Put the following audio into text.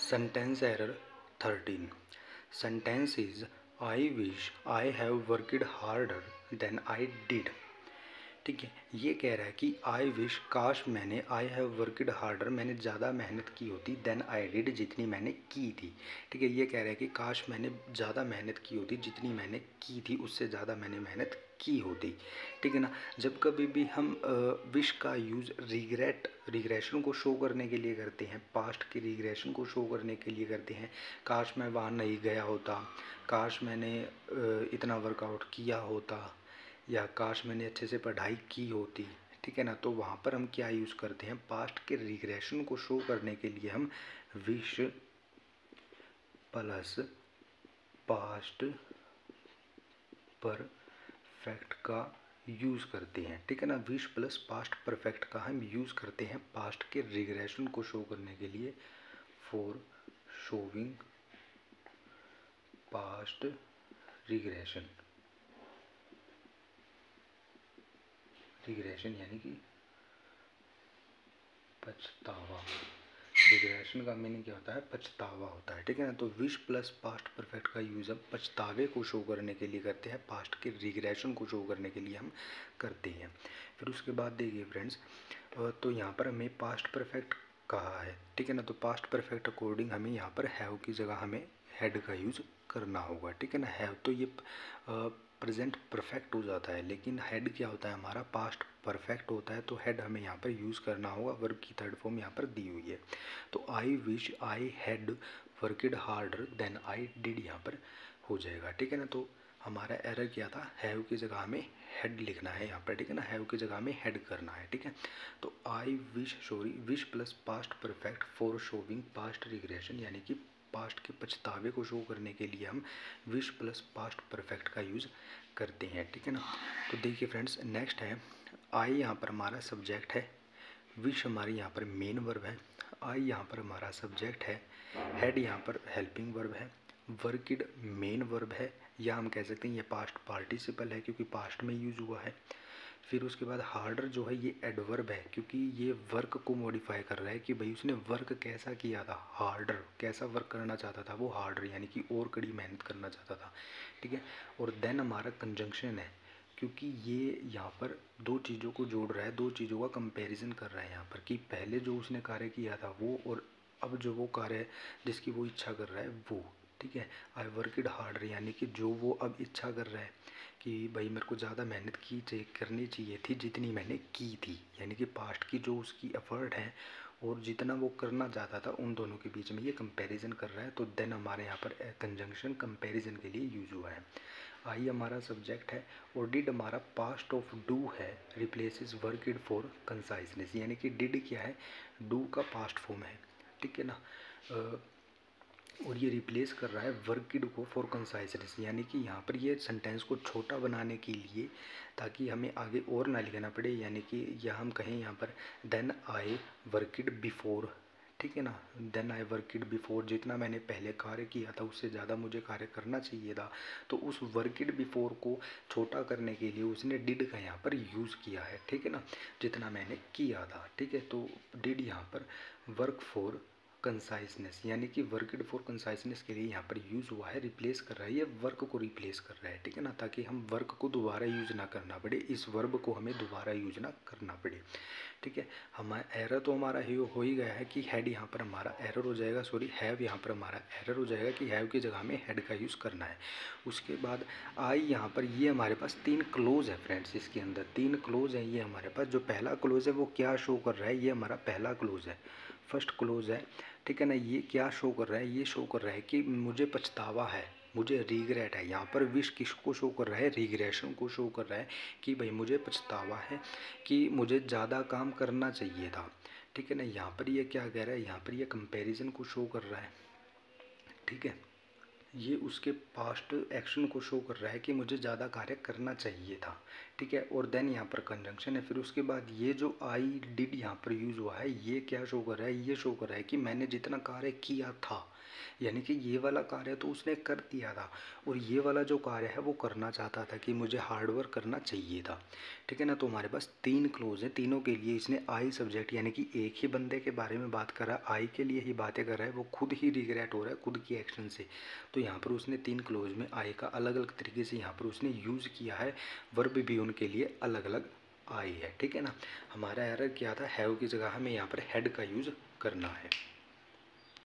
Sentence error 13. Sentence is I wish I have worked harder than I did. ठीक है, ये कह रहा है कि आई विश काश मैंने, आई हैव वर्कड हार्डर मैंने ज़्यादा मेहनत की होती देन आई डिड जितनी मैंने की थी। ठीक है, ये कह रहा है कि काश मैंने ज़्यादा मेहनत की होती जितनी मैंने की थी उससे ज़्यादा मैंने मेहनत की होती। ठीक है ना, जब कभी भी हम विश का यूज़ रिग्रेशन को शो करने के लिए करते हैं, पास्ट की रिग्रेशन को शो करने के लिए करते हैं, काश मैं वहाँ नहीं गया होता, काश मैंने इतना वर्कआउट किया होता, या काश मैंने अच्छे से पढ़ाई की होती। ठीक है ना, तो वहाँ पर हम क्या यूज़ करते हैं, पास्ट के रिग्रेशन को शो करने के लिए हम विश प्लस पास्ट परफेक्ट का यूज़ करते हैं। ठीक है ना, विश प्लस पास्ट परफेक्ट का हम यूज़ करते हैं पास्ट के रिग्रेशन को शो करने के लिए, फॉर शोविंग पास्ट रिग्रेशन यानी कि पछतावा। रिग्रेशन का मीनिंग क्या होता है, पछतावा होता है। ठीक है ना, तो विश प्लस पास्ट परफेक्ट का यूज़ हम पछतावे को शो करने के लिए करते हैं, पास्ट के रिग्रेशन को शो करने के लिए हम करते हैं। फिर उसके बाद देखिए फ्रेंड्स, तो यहाँ पर हमें पास्ट परफेक्ट कहा है। ठीक है ना, तो पास्ट परफेक्ट अकॉर्डिंग हमें यहाँ पर हैव की जगह हमें हैड का यूज़ करना होगा। ठीक है ना, हैव तो ये प्रेजेंट परफेक्ट हो जाता है, लेकिन हेड क्या होता है हमारा, पास्ट परफेक्ट होता है, तो हेड हमें यहाँ पर यूज़ करना होगा। वर्ब की थर्ड फॉर्म यहाँ पर दी हुई है, तो I wish I had worked harder than I did यहाँ पर हो जाएगा। ठीक है ना, तो हमारा एरर क्या था, हैव की जगह हमें हेड लिखना है यहाँ पर। ठीक है ना, हैव की जगह हमें हेड करना है। ठीक है, तो I wish plus past perfect for showing past regression, यानी कि पास्ट के पछतावे को शो करने के लिए हम विश प्लस पास्ट परफेक्ट का यूज़ करते हैं। ठीक है ना, तो देखिए फ्रेंड्स, नेक्स्ट है आई, यहाँ पर हमारा सब्जेक्ट है, विश हमारी यहाँ पर मेन वर्ब है, आई यहाँ पर हमारा सब्जेक्ट है, हेड यहाँ पर हेल्पिंग वर्ब है, वर्किड मेन वर्ब है, या हम कह सकते हैं ये पास्ट पार्टिसिपल है क्योंकि पास्ट में यूज़ हुआ है। फिर उसके बाद हार्डर जो है ये एडवर्ब है, क्योंकि ये वर्क को मॉडिफाई कर रहा है कि भाई उसने वर्क कैसा किया था, हार्डर कैसा वर्क करना चाहता था, वो हार्डर यानी कि और कड़ी मेहनत करना चाहता था। ठीक है, और देन हमारा कंजंक्शन है, क्योंकि ये यहाँ पर दो चीज़ों को जोड़ रहा है, दो चीज़ों का कंपैरिजन कर रहा है यहाँ पर, कि पहले जो उसने कार्य किया था वो, और अब जो वो कार्य है जिसकी वो इच्छा कर रहा है वो। ठीक है, आई वर्कड हार्डर यानी कि जो वो अब इच्छा कर रहा है कि भाई मेरे को ज़्यादा मेहनत करनी चाहिए थी जितनी मैंने की थी, यानी कि पास्ट की जो उसकी एफर्ट है और जितना वो करना चाहता था, उन दोनों के बीच में ये कंपैरिजन कर रहा है। तो देन हमारे यहाँ पर कंजंक्शन कंपैरिजन के लिए यूज हुआ है। आई हमारा सब्जेक्ट है और डिड हमारा पास्ट ऑफ डू है, रिप्लेसेस वर्कड फॉर कंसाइजनेस, यानी कि डिड क्या है, डू का पास्ट फॉर्म है। ठीक है ना, और ये रिप्लेस कर रहा है वर्कड को फॉर कंसाइजनेस, यानी कि यहाँ पर ये सेंटेंस को छोटा बनाने के लिए, ताकि हमें आगे और ना लिखना पड़े, यानी कि या हम कहें यहाँ पर देन आई वर्कड बिफोर। ठीक है ना, देन आई वर्कड बिफोर, जितना मैंने पहले कार्य किया था उससे ज़्यादा मुझे कार्य करना चाहिए था, तो उस वर्कड बिफोर को छोटा करने के लिए उसने डिड का यहाँ पर यूज़ किया है। ठीक है ना, जितना मैंने किया था। ठीक है, तो डिड यहाँ पर वर्क फॉर कंसाइजनेस, यानी कि वर्कड फॉर कंसाइजनेस के लिए यहाँ पर यूज़ हुआ है, रिप्लेस कर रहा है, ये वर्क को रिप्लेस कर रहा है। ठीक है ना, ताकि हम वर्क को दोबारा यूज ना करना पड़े, इस वर्ब को हमें दोबारा यूज ना करना पड़े। ठीक है, हमारा एरर तो हमारा हो ही गया है कि हेड यहाँ पर हमारा एरर हो जाएगा, सॉरी हैव यहाँ पर हमारा एरर हो जाएगा कि हैव की जगह हमें हेड का यूज़ करना है। उसके बाद आई यहाँ पर, ये हमारे पास तीन क्लोज है फ्रेंड्स, इसके अंदर तीन क्लोज है। ये हमारे पास जो पहला क्लोज है वो क्या शो कर रहा है, ये हमारा पहला क्लोज है, फर्स्ट क्लोज है। ठीक है ना, ये क्या शो कर रहा है, ये शो कर रहा है कि मुझे पछतावा है, मुझे रिग्रेट है। यहाँ पर विश किसको शो कर रहा है, रिग्रेशन को शो कर रहा है कि भाई मुझे पछतावा है कि मुझे ज़्यादा काम करना चाहिए था। ठीक है ना, यहाँ पर ये क्या कह रहा है, यहाँ पर ये कंपैरिजन को शो कर रहा है। ठीक है, ये उसके पास्ट एक्शन को शो कर रहा है कि मुझे ज़्यादा कार्य करना चाहिए था। ठीक है, और देन यहाँ पर कंजंक्शन है। फिर उसके बाद ये जो आई डिड यहाँ पर यूज़ हुआ है, ये क्या शो कर रहा है, ये शो कर रहा है कि मैंने जितना कार्य किया था, यानी कि ये वाला कार्य तो उसने कर दिया था और ये वाला जो कार्य है वो करना चाहता था कि मुझे हार्डवर्क करना चाहिए था, ठीक है ना। तो हमारे पास 3 क्लोज हैं, तीनों के लिए इसने आई सब्जेक्ट यानी कि एक ही बंदे के बारे में बात कर रहा है, आई के लिए ही बातें कर रहा है, वो खुद ही रिग्रेट हो रहा है खुद की एक्शन से। तो यहाँ पर उसने 3 क्लोज में आई का अलग अलग तरीके से यहाँ पर उसने यूज़ किया है, वर्ब भी उनके लिए अलग अलग आई है, ठीक है ना। हमारा एरर क्या था, हैव की जगह हमें यहाँ पर हैड का यूज़ करना है।